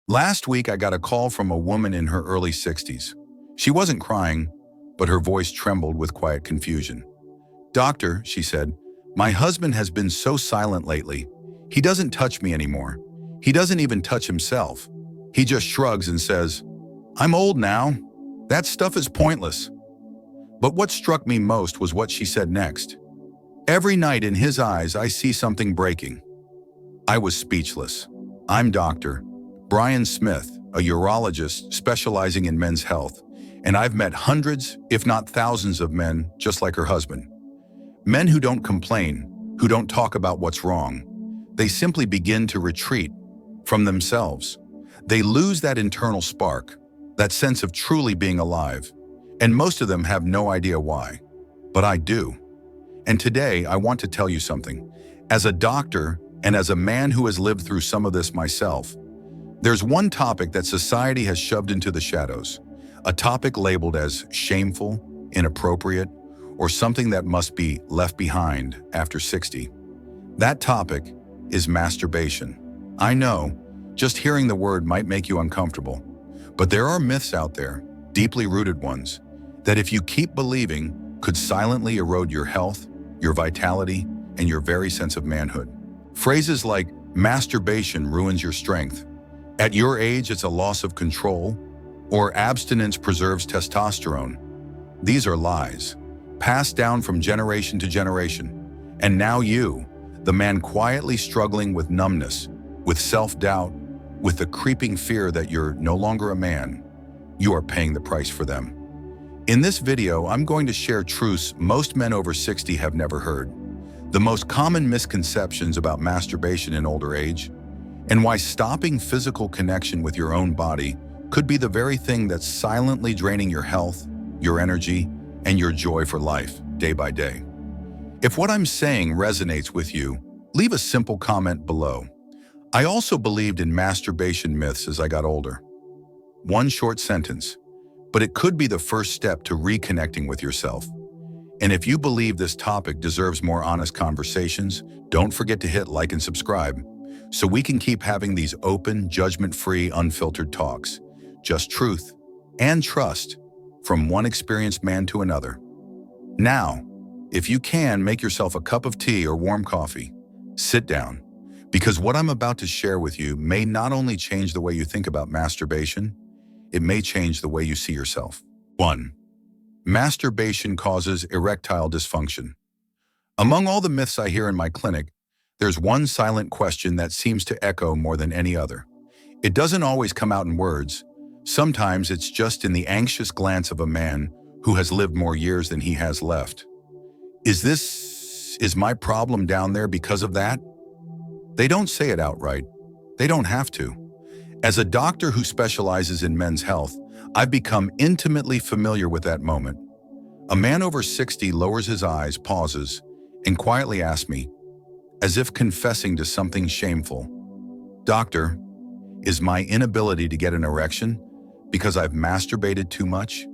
Last week, I got a call from a woman in her early 60s. She wasn't crying, but her voice trembled with quiet confusion. "Doctor," she said, "my husband has been so silent lately. He doesn't touch me anymore. He doesn't even touch himself. He just shrugs and says, 'I'm old now. That stuff is pointless.'" But what struck me most was what she said next. "Every night in his eyes, I see something breaking." I was speechless. I'm Dr. Brian Smith, a urologist specializing in men's health, and I've met hundreds, if not thousands of men just like her husband. Men who don't complain, who don't talk about what's wrong. They simply begin to retreat from themselves. They lose that internal spark, that sense of truly being alive, and most of them have no idea why. But I do. And today, I want to tell you something. As a doctor and as a man who has lived through some of this myself, there's one topic that society has shoved into the shadows, a topic labeled as shameful, inappropriate, or something that must be left behind after 60. That topic is masturbation. I know, just hearing the word might make you uncomfortable, but there are myths out there, deeply rooted ones, that if you keep believing could silently erode your health, your vitality, and your very sense of manhood. Phrases like masturbation ruins your strength, at your age it's a loss of control, or abstinence preserves testosterone. These are lies, passed down from generation to generation. And now you, the man quietly struggling with numbness, with self-doubt, with the creeping fear that you're no longer a man, you are paying the price for them. In this video, I'm going to share truths most men over 60 have never heard, the most common misconceptions about masturbation in older age, and why stopping physical connection with your own body could be the very thing that's silently draining your health, your energy, and your joy for life, day by day. If what I'm saying resonates with you, leave a simple comment below. I also believed in masturbation myths as I got older. One short sentence, but it could be the first step to reconnecting with yourself. And if you believe this topic deserves more honest conversations, don't forget to hit like and subscribe so we can keep having these open, judgment-free, unfiltered talks. Just truth and trust from one experienced man to another. Now, if you can, make yourself a cup of tea or warm coffee. Sit down, because what I'm about to share with you may not only change the way you think about masturbation, it may change the way you see yourself. 1. Masturbation causes erectile dysfunction. Among all the myths I hear in my clinic, there's one silent question that seems to echo more than any other. It doesn't always come out in words. Sometimes it's just in the anxious glance of a man who has lived more years than he has left. Is my problem down there because of that? They don't say it outright. They don't have to. As a doctor who specializes in men's health, I've become intimately familiar with that moment. A man over 60 lowers his eyes, pauses, and quietly asks me, as if confessing to something shameful, "Doctor, is my inability to get an erection because I've masturbated too much?"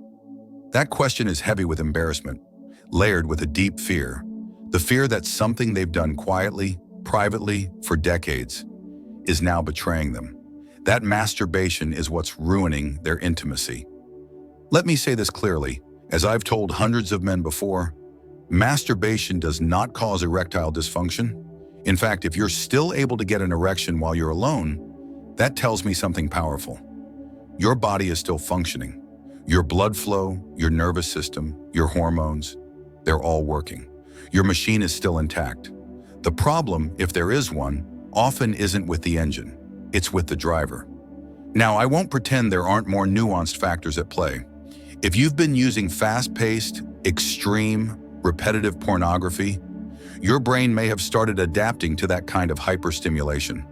That question is heavy with embarrassment, layered with a deep fear, the fear that something they've done quietly, privately, for decades, is now betraying them. That masturbation is what's ruining their intimacy. Let me say this clearly, as I've told hundreds of men before, masturbation does not cause erectile dysfunction. In fact, if you're still able to get an erection while you're alone, that tells me something powerful. Your body is still functioning. Your blood flow, your nervous system, your hormones, they're all working. Your machine is still intact. The problem, if there is one, often isn't with the engine. It's with the driver. Now, I won't pretend there aren't more nuanced factors at play. If you've been using fast-paced, extreme, repetitive pornography, your brain may have started adapting to that kind of hyperstimulation.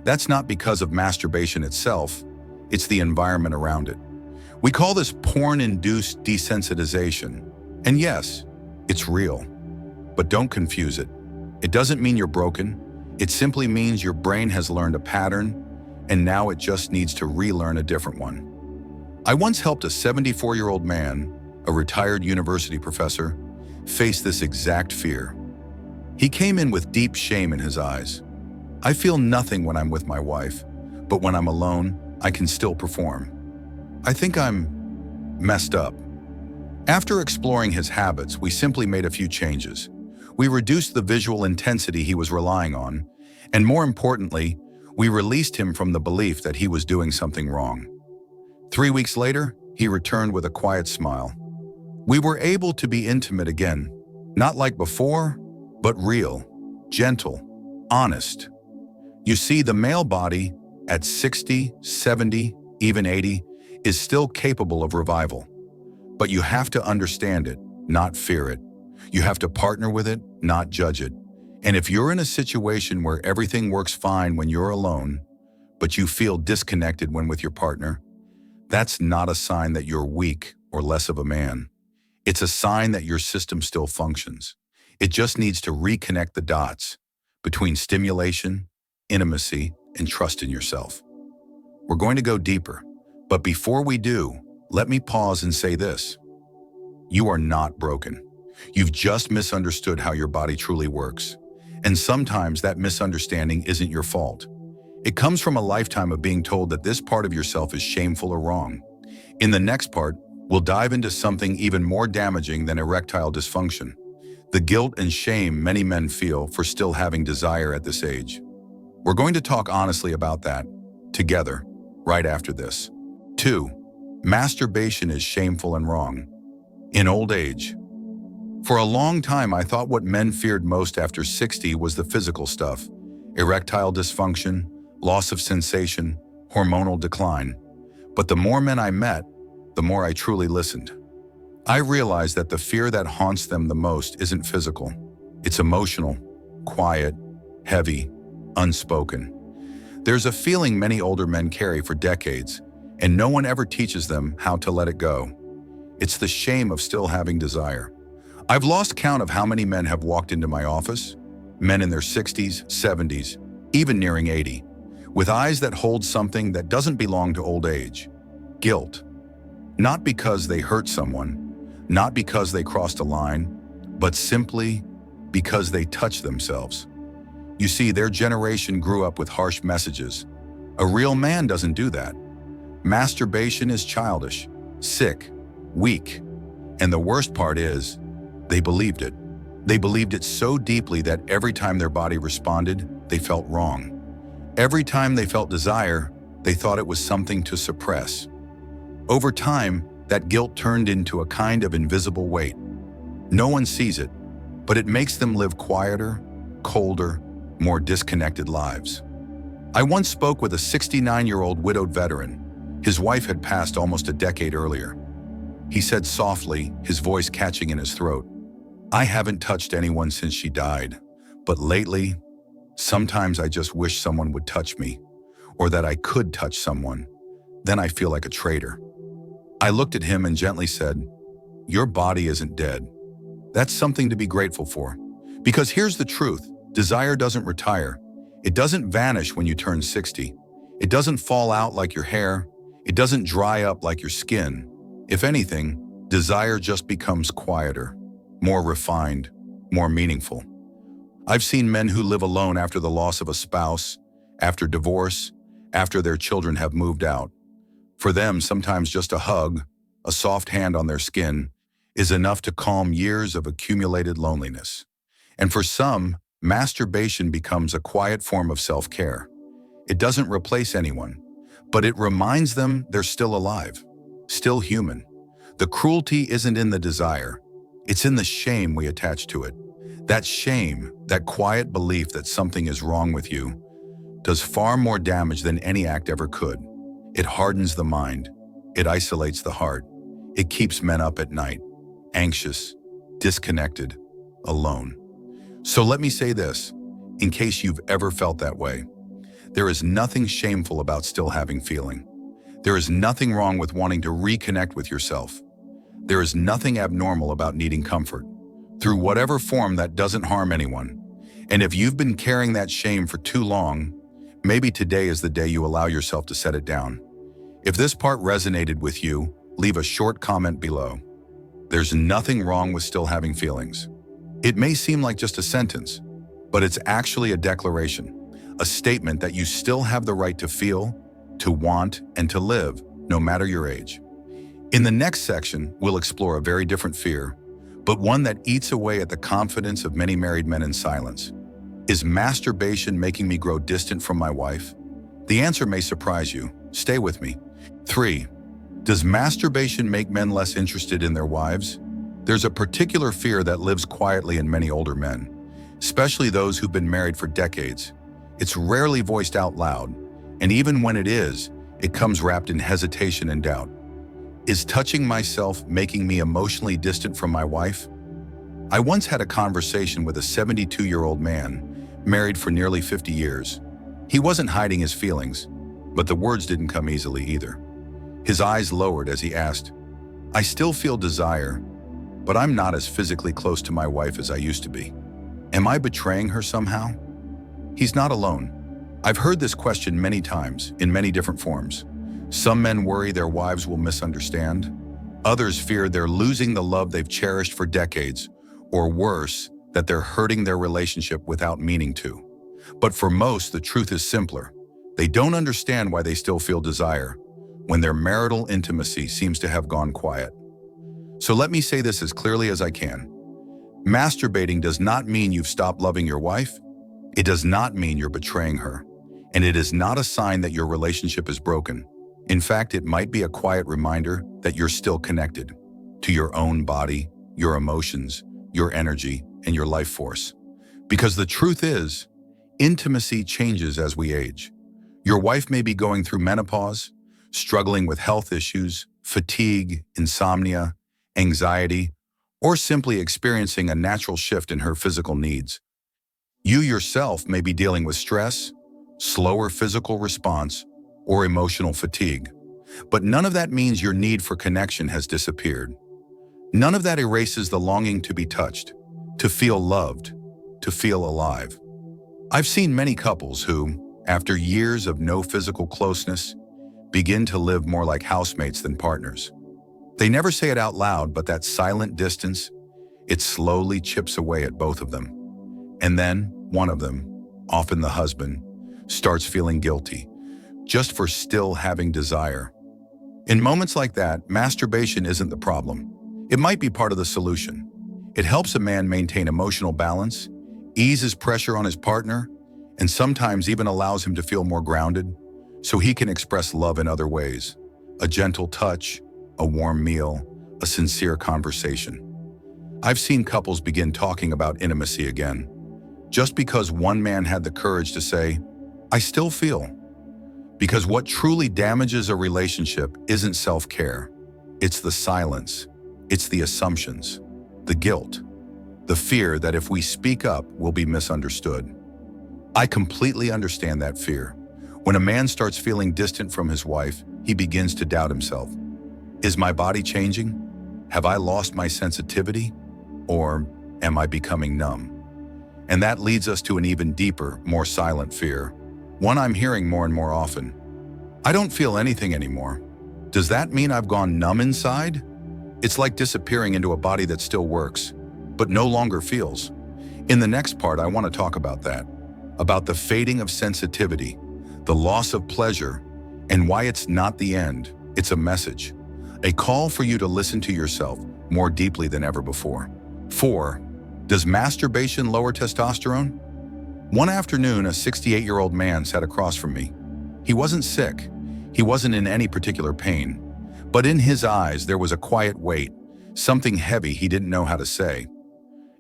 That's not because of masturbation itself, it's the environment around it. We call this porn-induced desensitization. And yes, it's real. But don't confuse it. It doesn't mean you're broken. It simply means your brain has learned a pattern, and now it just needs to relearn a different one. I once helped a 74-year-old man, a retired university professor, face this exact fear. He came in with deep shame in his eyes. "I feel nothing when I'm with my wife, but when I'm alone, I can still perform. I think I'm messed up. After exploring his habits, we simply made a few changes. We reduced the visual intensity he was relying on, and more importantly, we released him from the belief that he was doing something wrong. 3 weeks later, he returned with a quiet smile. We were able to be intimate again, not like before, but real, gentle, honest. You see, the male body at 60, 70, even 80 is still capable of revival. But you have to understand it, not fear it. You have to partner with it, not judge it. And if you're in a situation where everything works fine when you're alone, but you feel disconnected when with your partner, that's not a sign that you're weak or less of a man. It's a sign that your system still functions. It just needs to reconnect the dots between stimulation, intimacy, and trust in yourself. We're going to go deeper, but before we do, let me pause and say this. You are not broken. You've just misunderstood how your body truly works. And sometimes that misunderstanding isn't your fault. It comes from a lifetime of being told that this part of yourself is shameful or wrong. In the next part, we'll dive into something even more damaging than erectile dysfunction, the guilt and shame many men feel for still having desire at this age. We're going to talk honestly about that, together, right after this. 2. Masturbation is shameful and wrong. In old age. For a long time, I thought what men feared most after 60 was the physical stuff: erectile dysfunction, loss of sensation, hormonal decline. But the more men I met, the more I truly listened. I realized that the fear that haunts them the most isn't physical. It's emotional, quiet, heavy, unspoken. There's a feeling many older men carry for decades, and no one ever teaches them how to let it go. It's the shame of still having desire. I've lost count of how many men have walked into my office, men in their 60s, 70s, even nearing 80, with eyes that hold something that doesn't belong to old age: guilt. Not because they hurt someone, not because they crossed a line, but simply because they touched themselves. You see, their generation grew up with harsh messages. A real man doesn't do that. Masturbation is childish, sick, weak. And the worst part is, they believed it. They believed it so deeply that every time their body responded, they felt wrong. Every time they felt desire, they thought it was something to suppress. Over time, that guilt turned into a kind of invisible weight. No one sees it, but it makes them live quieter, colder, more disconnected lives. I once spoke with a 69-year-old widowed veteran. His wife had passed almost a decade earlier. He said softly, his voice catching in his throat, "I haven't touched anyone since she died, but lately, sometimes I just wish someone would touch me, or that I could touch someone. Then I feel like a traitor." I looked at him and gently said, "Your body isn't dead. That's something to be grateful for. Because here's the truth, desire doesn't retire. It doesn't vanish when you turn 60. It doesn't fall out like your hair. It doesn't dry up like your skin. If anything, desire just becomes quieter, more refined, more meaningful." I've seen men who live alone after the loss of a spouse, after divorce, after their children have moved out. For them, sometimes just a hug, a soft hand on their skin, is enough to calm years of accumulated loneliness. And for some, masturbation becomes a quiet form of self-care. It doesn't replace anyone, but it reminds them they're still alive, still human. The cruelty isn't in the desire, it's in the shame we attach to it. That shame, that quiet belief that something is wrong with you, does far more damage than any act ever could. It hardens the mind. It isolates the heart. It keeps men up at night, anxious, disconnected, alone. So let me say this, in case you've ever felt that way. There is nothing shameful about still having feeling. There is nothing wrong with wanting to reconnect with yourself. There is nothing abnormal about needing comfort, through whatever form that doesn't harm anyone. And if you've been carrying that shame for too long, maybe today is the day you allow yourself to set it down. If this part resonated with you, leave a short comment below. There's nothing wrong with still having feelings. It may seem like just a sentence, but it's actually a declaration, a statement that you still have the right to feel, to want, and to live, no matter your age. In the next section, we'll explore a very different fear, but one that eats away at the confidence of many married men in silence. Is masturbation making me grow distant from my wife? The answer may surprise you. Stay with me. 3. Does masturbation make men less interested in their wives? There's a particular fear that lives quietly in many older men, especially those who've been married for decades. It's rarely voiced out loud, and even when it is, it comes wrapped in hesitation and doubt. Is touching myself making me emotionally distant from my wife? I once had a conversation with a 72-year-old man, married for nearly 50 years. He wasn't hiding his feelings, but the words didn't come easily either. His eyes lowered as he asked, "I still feel desire, but I'm not as physically close to my wife as I used to be. Am I betraying her somehow?" He's not alone. I've heard this question many times, in many different forms. Some men worry their wives will misunderstand. Others fear they're losing the love they've cherished for decades, or worse, that they're hurting their relationship without meaning to. But for most, the truth is simpler. They don't understand why they still feel desire, when their marital intimacy seems to have gone quiet. So let me say this as clearly as I can. Masturbating does not mean you've stopped loving your wife. It does not mean you're betraying her. And it is not a sign that your relationship is broken. In fact, it might be a quiet reminder that you're still connected to your own body, your emotions, your energy, and your life force. Because the truth is, intimacy changes as we age. Your wife may be going through menopause, struggling with health issues, fatigue, insomnia, anxiety, or simply experiencing a natural shift in her physical needs. You yourself may be dealing with stress, slower physical response, or emotional fatigue. But none of that means your need for connection has disappeared. None of that erases the longing to be touched, to feel loved, to feel alive. I've seen many couples who, after years of no physical closeness, begin to live more like housemates than partners. They never say it out loud, but that silent distance, it slowly chips away at both of them. And then one of them, often the husband, starts feeling guilty, just for still having desire. In moments like that, masturbation isn't the problem. It might be part of the solution. It helps a man maintain emotional balance, eases pressure on his partner, and sometimes even allows him to feel more grounded, so he can express love in other ways. A gentle touch, a warm meal, a sincere conversation. I've seen couples begin talking about intimacy again, just because one man had the courage to say, "I still feel." Because what truly damages a relationship isn't self-care. It's the silence. It's the assumptions, the guilt, the fear that if we speak up, we'll be misunderstood. I completely understand that fear. When a man starts feeling distant from his wife, he begins to doubt himself. Is my body changing? Have I lost my sensitivity? Or am I becoming numb? And that leads us to an even deeper, more silent fear. One I'm hearing more and more often. I don't feel anything anymore. Does that mean I've gone numb inside? It's like disappearing into a body that still works, but no longer feels. In the next part, I want to talk about that. About the fading of sensitivity, the loss of pleasure, and why it's not the end, it's a message. A call for you to listen to yourself more deeply than ever before. 4. Does masturbation lower testosterone? One afternoon, a 68-year-old man sat across from me. He wasn't sick. He wasn't in any particular pain. But in his eyes, there was a quiet weight, something heavy he didn't know how to say.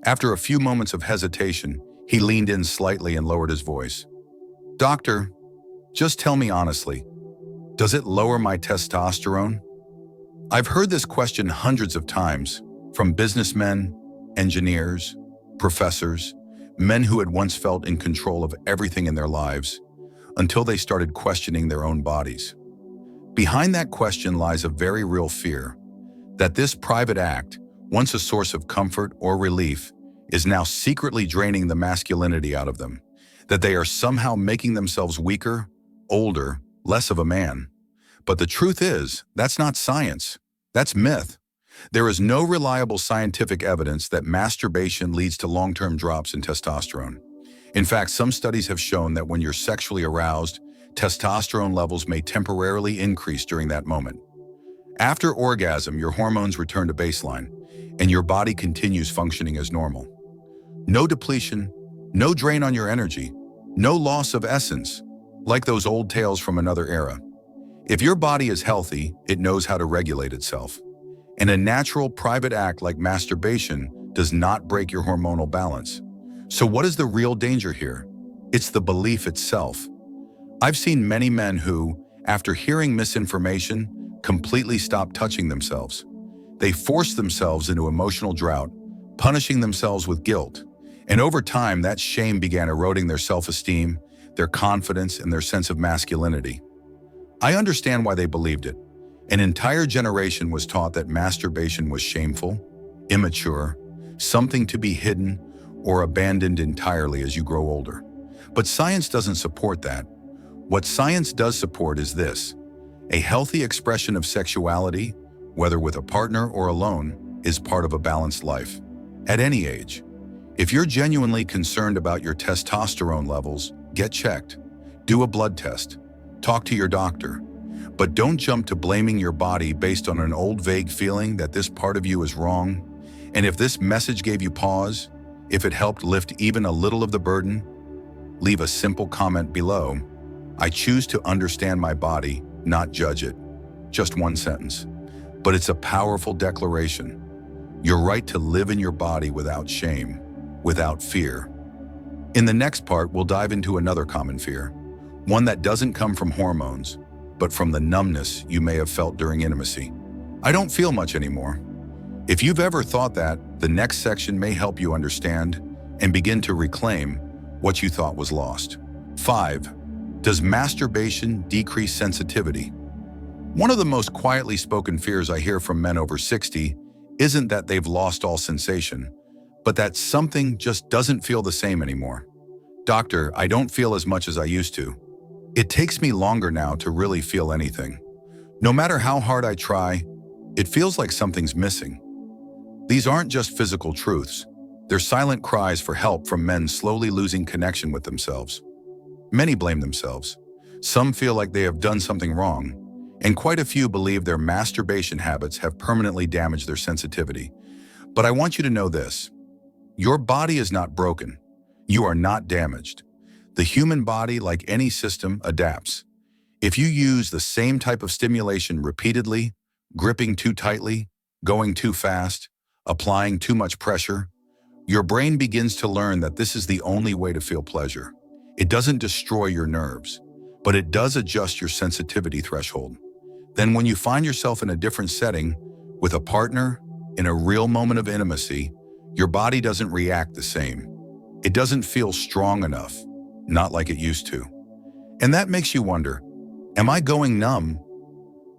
After a few moments of hesitation, he leaned in slightly and lowered his voice. "Doctor, just tell me honestly, does it lower my testosterone?" I've heard this question hundreds of times, from businessmen, engineers, professors, men who had once felt in control of everything in their lives, until they started questioning their own bodies. Behind that question lies a very real fear that this private act, once a source of comfort or relief, is now secretly draining the masculinity out of them, that they are somehow making themselves weaker, older, less of a man. But the truth is, that's not science. That's myth. There is no reliable scientific evidence that masturbation leads to long-term drops in testosterone. In fact, some studies have shown that when you're sexually aroused, testosterone levels may temporarily increase during that moment. After orgasm, your hormones return to baseline, and your body continues functioning as normal. No depletion, no drain on your energy, no loss of essence, like those old tales from another era. If your body is healthy, it knows how to regulate itself. And a natural private act like masturbation does not break your hormonal balance. So what is the real danger here? It's the belief itself. I've seen many men who, after hearing misinformation, completely stop touching themselves. They force themselves into emotional drought, punishing themselves with guilt. And over time, that shame began eroding their self-esteem, their confidence, and their sense of masculinity. I understand why they believed it. An entire generation was taught that masturbation was shameful, immature, something to be hidden or abandoned entirely as you grow older. But science doesn't support that. What science does support is this: a healthy expression of sexuality, whether with a partner or alone, is part of a balanced life. At any age. If you're genuinely concerned about your testosterone levels, get checked. Do a blood test. Talk to your doctor. But don't jump to blaming your body based on an old vague feeling that this part of you is wrong. And if this message gave you pause, if it helped lift even a little of the burden, leave a simple comment below. I choose to understand my body, not judge it. Just one sentence. But it's a powerful declaration. Your right to live in your body without shame, without fear. In the next part, we'll dive into another common fear, one that doesn't come from hormones, but from the numbness you may have felt during intimacy. I don't feel much anymore. If you've ever thought that, the next section may help you understand and begin to reclaim what you thought was lost. 5. Does masturbation decrease sensitivity? One of the most quietly spoken fears I hear from men over 60 isn't that they've lost all sensation, but that something just doesn't feel the same anymore. Doctor, I don't feel as much as I used to. It takes me longer now to really feel anything. No matter how hard I try, it feels like something's missing. These aren't just physical truths. They're silent cries for help from men slowly losing connection with themselves. Many blame themselves. Some feel like they have done something wrong, and quite a few believe their masturbation habits have permanently damaged their sensitivity. But I want you to know this: your body is not broken. You are not damaged. The human body, like any system, adapts. If you use the same type of stimulation repeatedly, gripping too tightly, going too fast, applying too much pressure, your brain begins to learn that this is the only way to feel pleasure. It doesn't destroy your nerves, but it does adjust your sensitivity threshold. Then when you find yourself in a different setting, with a partner, in a real moment of intimacy, your body doesn't react the same. It doesn't feel strong enough, not like it used to. And that makes you wonder, am I going numb?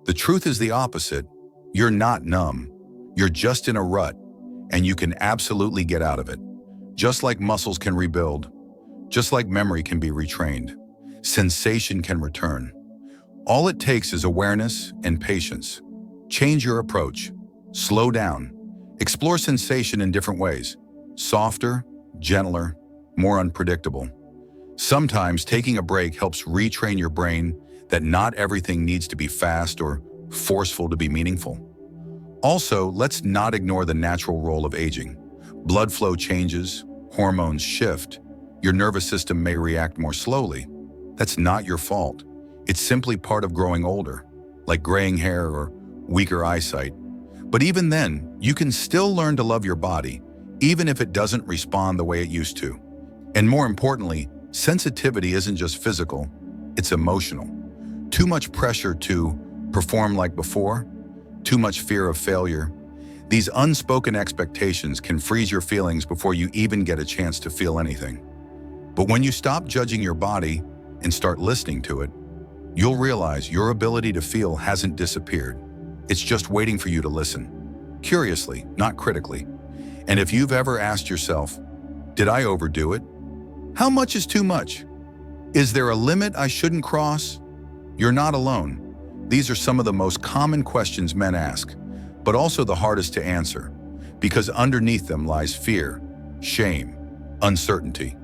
The truth is the opposite. You're not numb. You're just in a rut, and you can absolutely get out of it. Just like muscles can rebuild, just like memory can be retrained, sensation can return. All it takes is awareness and patience. Change your approach. Slow down. Explore sensation in different ways. Softer, gentler, more unpredictable. Sometimes taking a break helps retrain your brain that not everything needs to be fast or forceful to be meaningful. Also, let's not ignore the natural role of aging. Blood flow changes, hormones shift, your nervous system may react more slowly. That's not your fault. It's simply part of growing older, like graying hair or weaker eyesight. But even then, you can still learn to love your body, even if it doesn't respond the way it used to. And more importantly, sensitivity isn't just physical, it's emotional. Too much pressure to perform like before, too much fear of failure. These unspoken expectations can freeze your feelings before you even get a chance to feel anything. But when you stop judging your body and start listening to it, you'll realize your ability to feel hasn't disappeared. It's just waiting for you to listen. Curiously, not critically. And if you've ever asked yourself, did I overdo it? How much is too much? Is there a limit I shouldn't cross? You're not alone. These are some of the most common questions men ask, but also the hardest to answer, because underneath them lies fear, shame, uncertainty.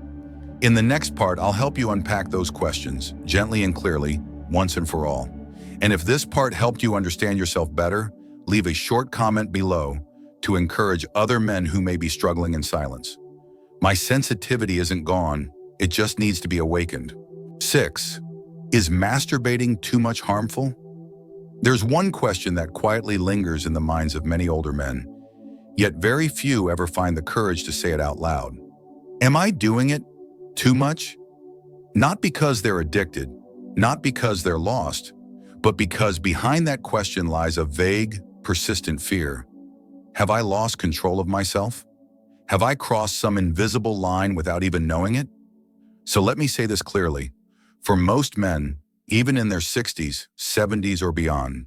In the next part, I'll help you unpack those questions gently and clearly, once and for all. And if this part helped you understand yourself better, leave a short comment below to encourage other men who may be struggling in silence. My sensitivity isn't gone, it just needs to be awakened. 6. Is masturbating too much harmful? There's one question that quietly lingers in the minds of many older men, yet very few ever find the courage to say it out loud. Am I doing it too much? Not because they're addicted, not because they're lost, but because behind that question lies a vague, persistent fear. Have I lost control of myself? Have I crossed some invisible line without even knowing it? So let me say this clearly. For most men, even in their 60s, 70s, or beyond,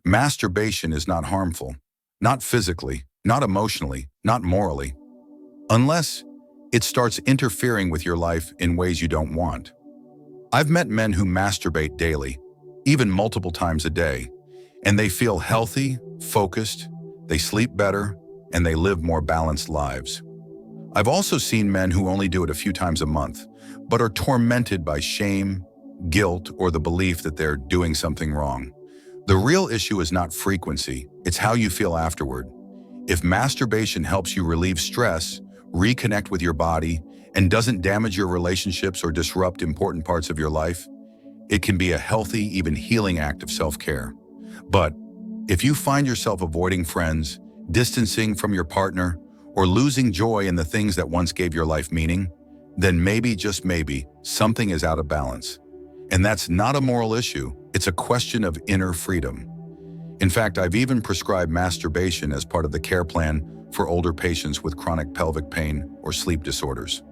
masturbation is not harmful, not physically, not emotionally, not morally, unless it starts interfering with your life in ways you don't want. I've met men who masturbate daily, even multiple times a day, and they feel healthy, focused, they sleep better, and they live more balanced lives. I've also seen men who only do it a few times a month, but are tormented by shame, guilt, or the belief that they're doing something wrong. The real issue is not frequency, it's how you feel afterward. If masturbation helps you relieve stress, reconnect with your body, and doesn't damage your relationships or disrupt important parts of your life, it can be a healthy, even healing act of self-care. But if you find yourself avoiding friends, distancing from your partner, or losing joy in the things that once gave your life meaning, then maybe, just maybe, something is out of balance. And that's not a moral issue, it's a question of inner freedom. In fact, I've even prescribed masturbation as part of the care plan for older patients with chronic pelvic pain or sleep disorders.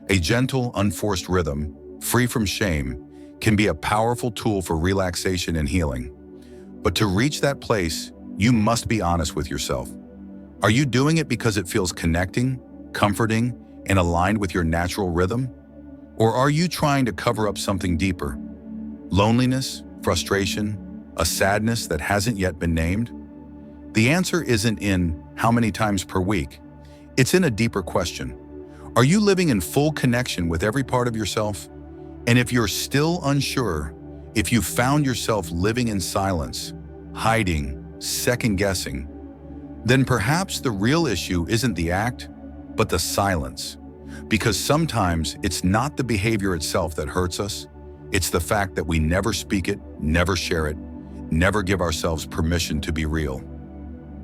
A gentle, unforced rhythm, free from shame, can be a powerful tool for relaxation and healing. But to reach that place, you must be honest with yourself. Are you doing it because it feels connecting, comforting, and aligned with your natural rhythm? Or are you trying to cover up something deeper? Loneliness, frustration, a sadness that hasn't yet been named? The answer isn't in how many times per week. It's in a deeper question. Are you living in full connection with every part of yourself? And if you're still unsure, if you found yourself living in silence, hiding, second-guessing, then perhaps the real issue isn't the act, but the silence. Because sometimes it's not the behavior itself that hurts us, it's the fact that we never speak it, never share it, never give ourselves permission to be real.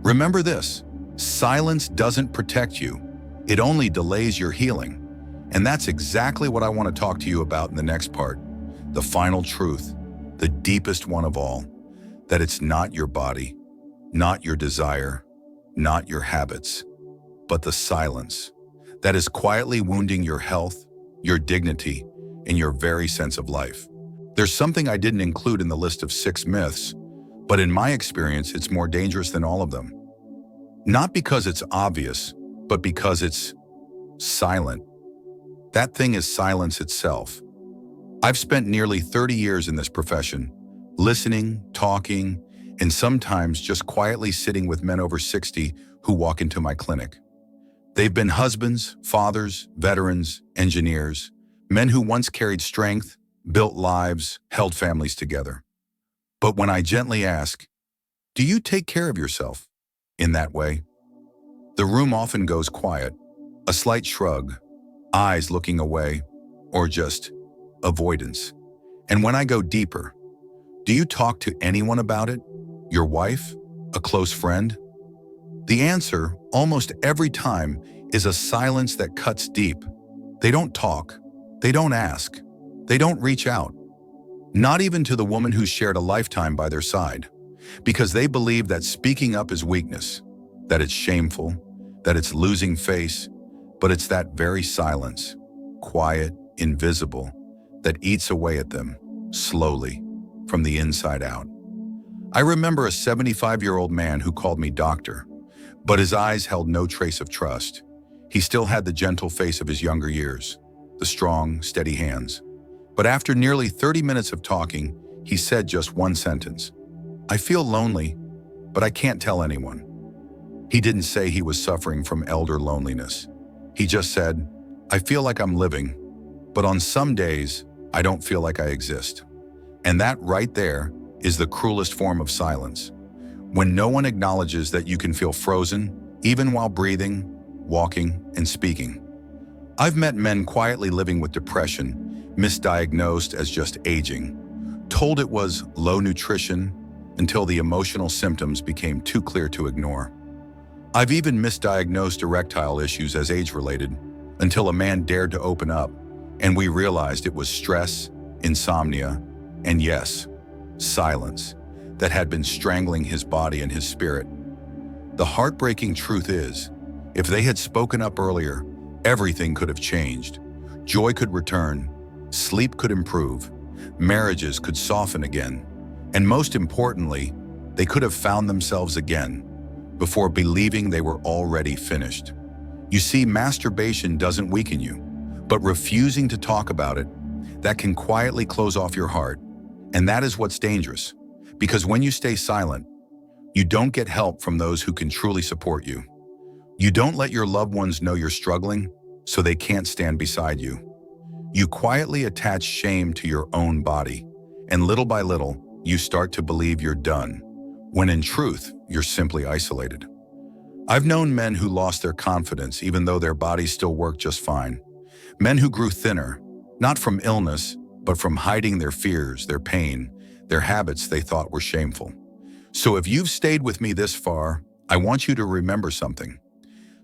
Remember this, silence doesn't protect you, it only delays your healing. And that's exactly what I want to talk to you about in the next part, the final truth, the deepest one of all, that it's not your body, not your desire, not your habits, but the silence that is quietly wounding your health, your dignity, and your very sense of life. There's something I didn't include in the list of 6 myths, but in my experience, it's more dangerous than all of them. Not because it's obvious, but because it's silent. That thing is silence itself. I've spent nearly 30 years in this profession, listening, talking, and sometimes just quietly sitting with men over 60 who walk into my clinic. They've been husbands, fathers, veterans, engineers, men who once carried strength, built lives, held families together. But when I gently ask, "Do you take care of yourself?" in that way, the room often goes quiet, a slight shrug, eyes looking away, or just avoidance. And when I go deeper, do you talk to anyone about it? Your wife? A close friend? The answer, almost every time, is a silence that cuts deep. They don't talk. They don't ask. They don't reach out. Not even to the woman who shared a lifetime by their side. Because they believe that speaking up is weakness, that it's shameful, that it's losing face, but it's that very silence, quiet, invisible, that eats away at them, slowly, from the inside out. I remember a 75-year-old man who called me doctor, but his eyes held no trace of trust. He still had the gentle face of his younger years, the strong, steady hands. But after nearly 30 minutes of talking, he said just one sentence. "I feel lonely, but I can't tell anyone." He didn't say he was suffering from elder loneliness. He just said, "I feel like I'm living, But on some days, I don't feel like I exist. And that right there is the cruelest form of silence. When no one acknowledges that you can feel frozen, even while breathing, walking, and speaking. I've met men quietly living with depression, misdiagnosed as just aging, told it was low nutrition until the emotional symptoms became too clear to ignore. I've even misdiagnosed erectile issues as age-related until a man dared to open up, and we realized it was stress, insomnia, and yes, silence that had been strangling his body and his spirit. The heartbreaking truth is, if they had spoken up earlier, everything could have changed. Joy could return, sleep could improve, marriages could soften again, and most importantly, they could have found themselves again before believing they were already finished. You see, masturbation doesn't weaken you, but refusing to talk about it, that can quietly close off your heart. And that is what's dangerous, because when you stay silent, you don't get help from those who can truly support you. You don't let your loved ones know you're struggling, so they can't stand beside you. You quietly attach shame to your own body, and little by little, you start to believe you're done, when in truth, you're simply isolated. I've known men who lost their confidence even though their bodies still work just fine. Men who grew thinner, not from illness, but from hiding their fears, their pain, their habits they thought were shameful. So if you've stayed with me this far, I want you to remember something.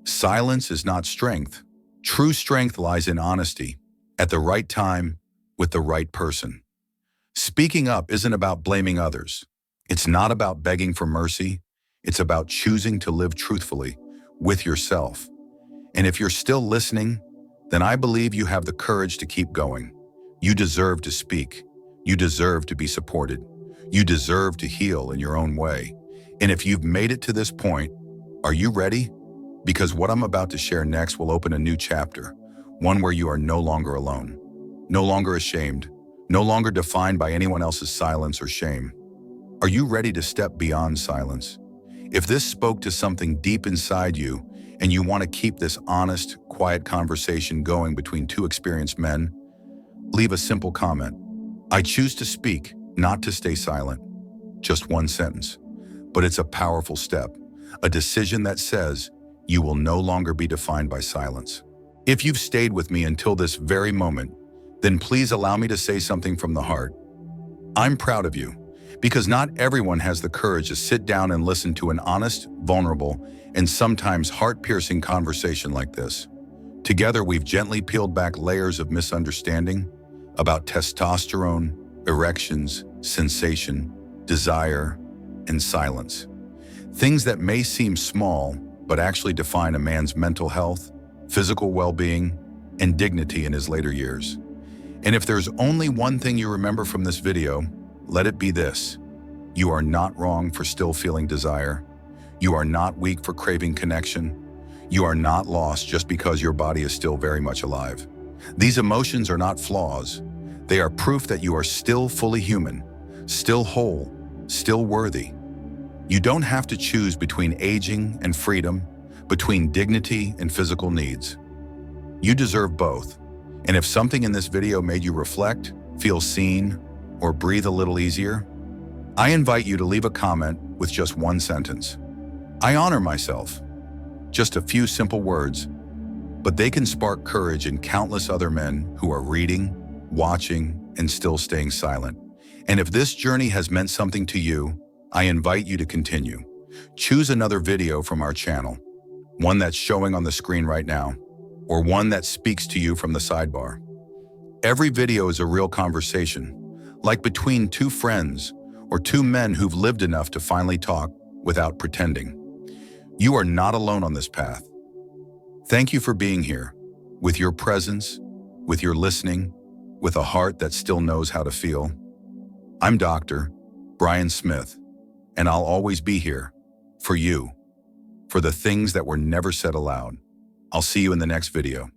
Silence is not strength. True strength lies in honesty, at the right time, with the right person. Speaking up isn't about blaming others. It's not about begging for mercy. It's about choosing to live truthfully with yourself. And if you're still listening, then I believe you have the courage to keep going. You deserve to speak. You deserve to be supported. You deserve to heal in your own way. And if you've made it to this point, are you ready? Because what I'm about to share next will open a new chapter, one where you are no longer alone, no longer ashamed, no longer defined by anyone else's silence or shame. Are you ready to step beyond silence? If this spoke to something deep inside you and you want to keep this honest, quiet conversation going between two experienced men, leave a simple comment. I choose to speak, not to stay silent. Just one sentence. But it's a powerful step, a decision that says you will no longer be defined by silence. If you've stayed with me until this very moment, then please allow me to say something from the heart. I'm proud of you, because not everyone has the courage to sit down and listen to an honest, vulnerable, and sometimes heart-piercing conversation like this. Together, we've gently peeled back layers of misunderstanding about testosterone, erections, sensation, desire, and silence. Things that may seem small, but actually define a man's mental health, physical well-being, and dignity in his later years. And if there's only one thing you remember from this video, let it be this. You are not wrong for still feeling desire. You are not weak for craving connection. You are not lost just because your body is still very much alive. These emotions are not flaws. They are proof that you are still fully human, still whole, still worthy. You don't have to choose between aging and freedom, between dignity and physical needs. You deserve both. And if something in this video made you reflect, feel seen, or breathe a little easier, I invite you to leave a comment with just one sentence. I honor myself. Just a few simple words, but they can spark courage in countless other men who are reading, watching, and still staying silent. And if this journey has meant something to you, I invite you to continue. Choose another video from our channel, one that's showing on the screen right now, or one that speaks to you from the sidebar. Every video is a real conversation, like between two friends or two men who've lived enough to finally talk without pretending. You are not alone on this path. Thank you for being here, with your presence, with your listening, with a heart that still knows how to feel. I'm Dr. Brian Smith, and I'll always be here for you, for the things that were never said aloud. I'll see you in the next video.